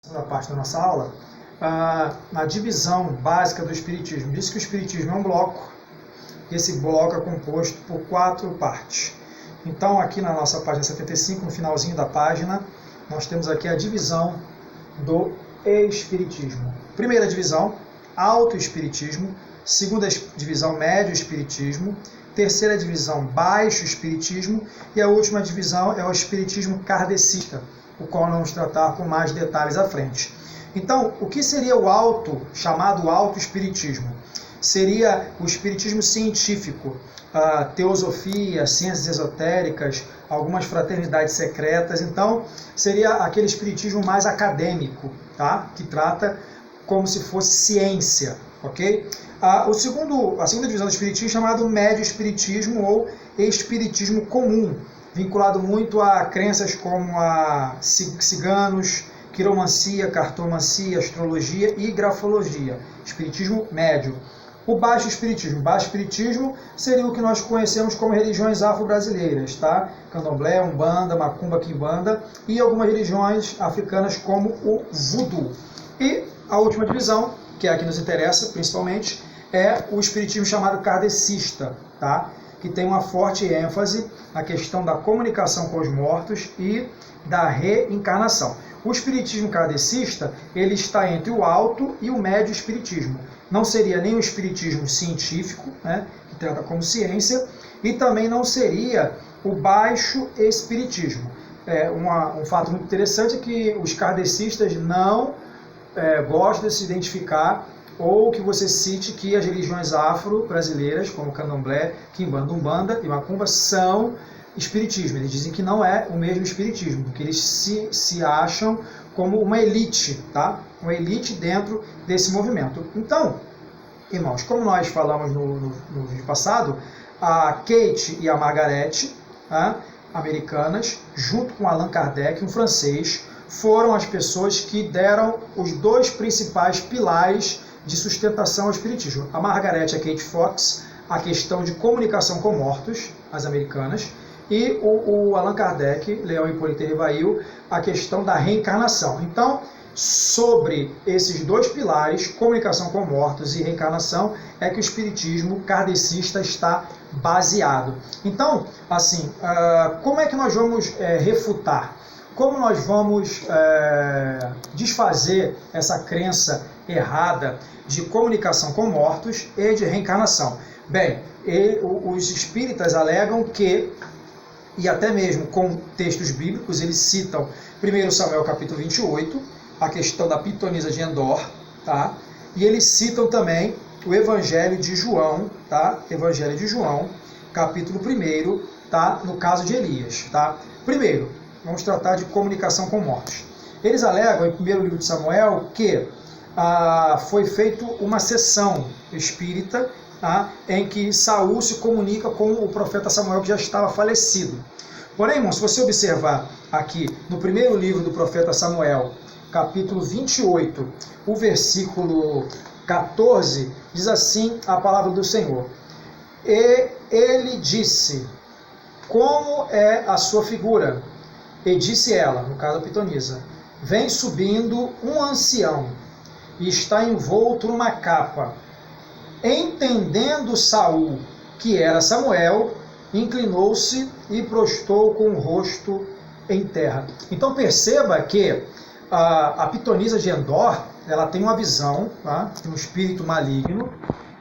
segunda parte da nossa aula, na divisão básica do Espiritismo. Diz que o Espiritismo é um bloco, e esse bloco é composto por 4 partes. Então, aqui na nossa página 75, no finalzinho da página, nós temos aqui a divisão do Espiritismo. Primeira divisão, Alto Espiritismo. Segunda divisão, Médio Espiritismo. Terceira divisão, Baixo Espiritismo. E a última divisão é o Espiritismo Kardecista, o qual nós vamos tratar com mais detalhes à frente. Então, o que seria o alto, chamado Alto Espiritismo? Seria o espiritismo científico, a teosofia, ciências esotéricas, algumas fraternidades secretas. Então, seria aquele espiritismo mais acadêmico, tá? Que trata como se fosse ciência, ok? A segunda divisão do espiritismo é chamado Médio Espiritismo ou Espiritismo Comum, vinculado muito a crenças como a ciganos, quiromancia, cartomancia, astrologia e grafologia. Espiritismo médio. O Baixo Espiritismo. Baixo Espiritismo seria o que nós conhecemos como religiões afro-brasileiras, tá? Candomblé, Umbanda, Macumba, Quimbanda e algumas religiões africanas como o Voodoo. E a última divisão, que é a que nos interessa principalmente, é o espiritismo chamado kardecista, tá? Que tem uma forte ênfase na questão da comunicação com os mortos e da reencarnação. O espiritismo kardecista, ele está entre o alto e o médio espiritismo. Não seria nem o espiritismo científico, né, que trata como ciência, e também não seria o baixo espiritismo. Um fato muito interessante é que os kardecistas não gostam de se identificar ou que você cite que as religiões afro-brasileiras, como Candomblé, Quimbanda, Umbanda e Macumba, são espiritismo. Eles dizem que não é o mesmo espiritismo, porque eles se acham como uma elite, tá? Uma elite dentro desse movimento. Então, irmãos, como nós falamos no vídeo passado, a Kate e a Margaret, americanas, junto com Allan Kardec, um francês, foram as pessoas que deram os 2 principais pilares de sustentação ao espiritismo. A Margaret e a Kate Fox, a questão de comunicação com mortos, as americanas, e o Allan Kardec, Leão Hipólito Rivail, a questão da reencarnação. Então, sobre esses 2 pilares, comunicação com mortos e reencarnação, é que o espiritismo kardecista está baseado. Então, assim, como é que nós vamos refutar? Como nós vamos desfazer essa crença errada de comunicação com mortos e de reencarnação? Bem, os espíritas alegam que, e até mesmo com textos bíblicos, eles citam 1 Samuel capítulo 28, a questão da pitonisa de Endor, tá? E eles citam também o Evangelho de João, tá? Evangelho de João, capítulo 1, tá? No caso de Elias, tá? Primeiro, vamos tratar de comunicação com mortos. Eles alegam, em 1º livro de Samuel, que foi feita uma sessão espírita, em que Saul se comunica com o profeta Samuel, que já estava falecido. Porém, irmão, se você observar aqui no 1º livro do profeta Samuel, capítulo 28, o versículo 14, diz assim a palavra do Senhor: E ele disse, como é a sua figura? E disse ela, no caso a pitonisa, vem subindo um ancião, e está envolto numa capa. Entendendo Saul que era Samuel, inclinou-se e prostrou com o rosto em terra. Então perceba que a pitonisa de Endor, ela tem uma visão, tá? De um espírito maligno,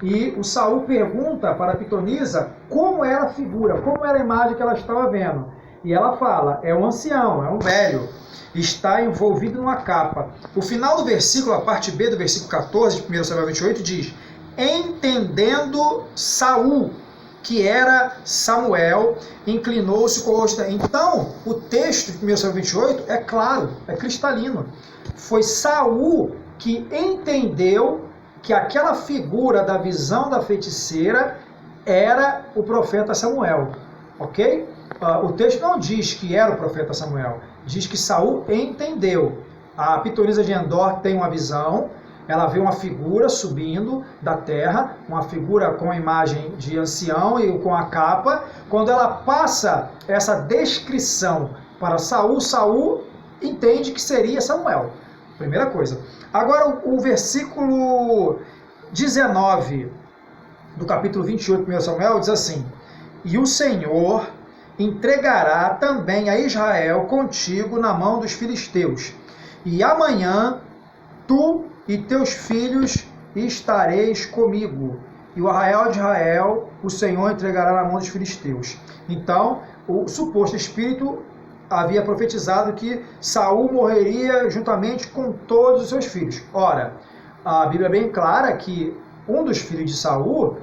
e o Saul pergunta para a pitonisa como era a figura, como era a imagem que ela estava vendo. E ela fala, é um ancião, é um velho, está envolvido numa capa. O final do versículo, a parte B do versículo 14 de 1 Samuel 28 diz: entendendo Saul que era Samuel, inclinou-se com o rosto. Então, o texto de 1 Samuel 28 é claro, é cristalino. Foi Saul que entendeu que aquela figura da visão da feiticeira era o profeta Samuel, ok? O texto não diz que era o profeta Samuel, diz que Saul entendeu. A pitonisa de Endor tem uma visão, ela vê uma figura subindo da terra, uma figura com a imagem de ancião e com a capa. Quando ela passa essa descrição para Saul, Saul entende que seria Samuel. Primeira coisa. Agora, o versículo 19 do capítulo 28 de 1 Samuel diz assim: e o Senhor entregará também a Israel contigo na mão dos filisteus, e amanhã tu e teus filhos estareis comigo, e o arraial de Israel o Senhor entregará na mão dos filisteus. Então, o suposto espírito havia profetizado que Saul morreria juntamente com todos os seus filhos. Ora, a Bíblia é bem clara que um dos filhos de Saul,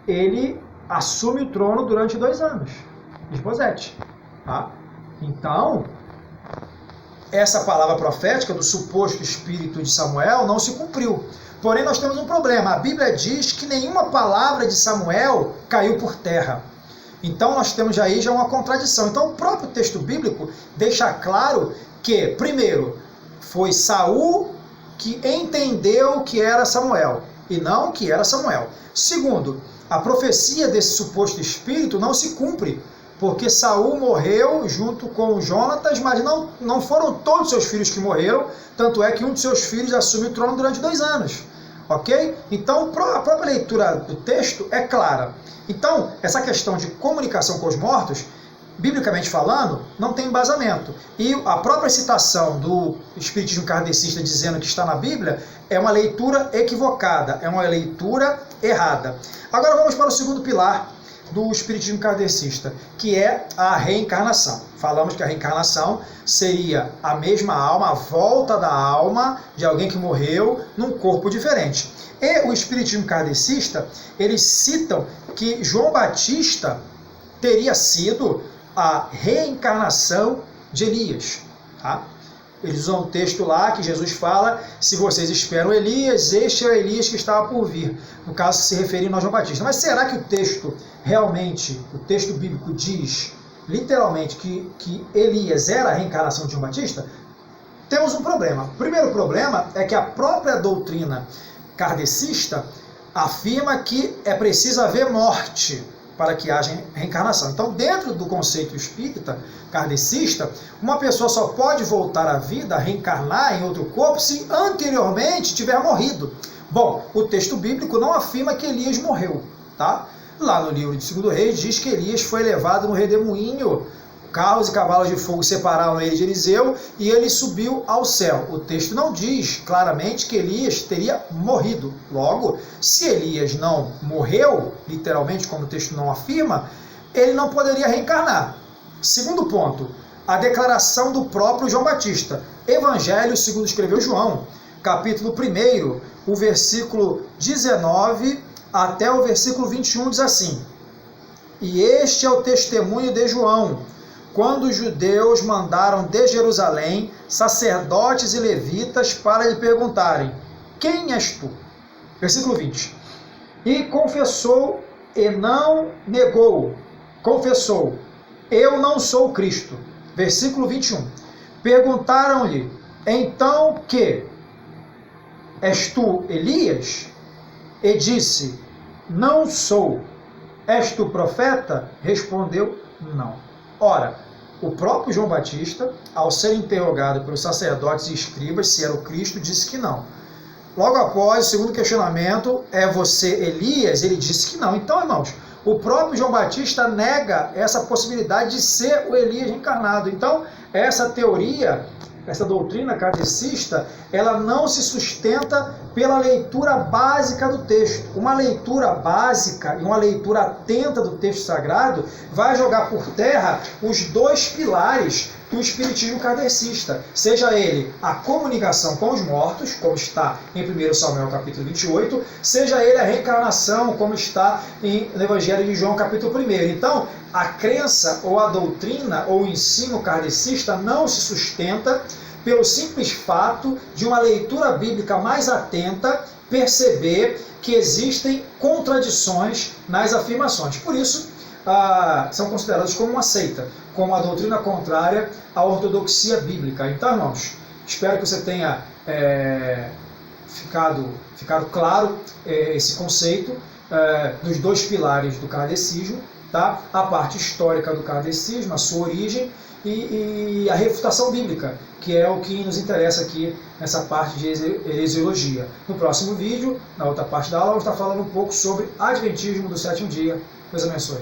ele assume o trono durante 2 anos, Isbosete. Tá? Então, essa palavra profética do suposto espírito de Samuel não se cumpriu. Porém, nós temos um problema. A Bíblia diz que nenhuma palavra de Samuel caiu por terra. Então, nós temos aí já uma contradição. Então, o próprio texto bíblico deixa claro que, primeiro, foi Saul que entendeu que era Samuel, e não que era Samuel. Segundo, a profecia desse suposto espírito não se cumpre, porque Saul morreu junto com Jonatas, mas não foram todos seus filhos que morreram, tanto é que um de seus filhos assume o trono durante 2 anos. Ok? Então, a própria leitura do texto é clara. Então, essa questão de comunicação com os mortos, biblicamente falando, não tem embasamento. E a própria citação do espiritismo kardecista dizendo que está na Bíblia é uma leitura equivocada, é uma leitura errada. Agora vamos para o segundo pilar do espiritismo kardecista, que é a reencarnação. Falamos que a reencarnação seria a mesma alma, a volta da alma de alguém que morreu num corpo diferente. E o espiritismo kardecista, eles citam que João Batista teria sido a reencarnação de Elias. Tá? Eles usam um texto lá que Jesus fala: se vocês esperam Elias, este é o Elias que estava por vir. No caso, se referindo a João Batista. Mas será que o texto realmente, o texto bíblico diz literalmente que Elias era a reencarnação de João Batista? Temos um problema. O primeiro problema é que a própria doutrina kardecista afirma que é preciso haver morte para que haja reencarnação. Então, dentro do conceito espírita kardecista, uma pessoa só pode voltar à vida, reencarnar em outro corpo, se anteriormente tiver morrido. Bom, o texto bíblico não afirma que Elias morreu, tá? Lá no livro de 2 Reis diz que Elias foi levado no redemoinho, carros e cavalos de fogo separaram ele de Eliseu e ele subiu ao céu. O texto não diz claramente que Elias teria morrido. Logo, se Elias não morreu, literalmente, como o texto não afirma, ele não poderia reencarnar. Segundo ponto, a declaração do próprio João Batista. Evangelho segundo escreveu João, capítulo 1, o versículo 19 até o versículo 21 diz assim: e este é o testemunho de João, quando os judeus mandaram de Jerusalém sacerdotes e levitas para lhe perguntarem: quem és tu? Versículo 20. E confessou e não negou. Confessou: eu não sou Cristo. Versículo 21. Perguntaram-lhe: então que? És tu Elias? E disse: não sou. És tu profeta? Respondeu: não. Ora, o próprio João Batista, ao ser interrogado pelos sacerdotes e escribas se era o Cristo, disse que não. Logo após, o segundo questionamento: é você Elias? Ele disse que não. Então, irmãos, o próprio João Batista nega essa possibilidade de ser o Elias encarnado. Então, essa teoria, essa doutrina kardecista, ela não se sustenta pela leitura básica do texto. Uma leitura básica e uma leitura atenta do texto sagrado vai jogar por terra os 2 pilares do espiritismo kardecista, seja ele a comunicação com os mortos, como está em 1 Samuel capítulo 28, seja ele a reencarnação, como está no Evangelho de João capítulo 1. Então, a crença ou a doutrina ou o ensino kardecista não se sustenta pelo simples fato de uma leitura bíblica mais atenta perceber que existem contradições nas afirmações. Por isso, são considerados como uma seita, como a doutrina contrária à ortodoxia bíblica. Então, irmãos, espero que você tenha ficado claro esse conceito dos 2 pilares do kardecismo, tá? A parte histórica do kardecismo, a sua origem e a refutação bíblica, que é o que nos interessa aqui nessa parte de heresiologia. No próximo vídeo, na outra parte da aula, vamos estar falando um pouco sobre Adventismo do sétimo dia. Deus abençoe.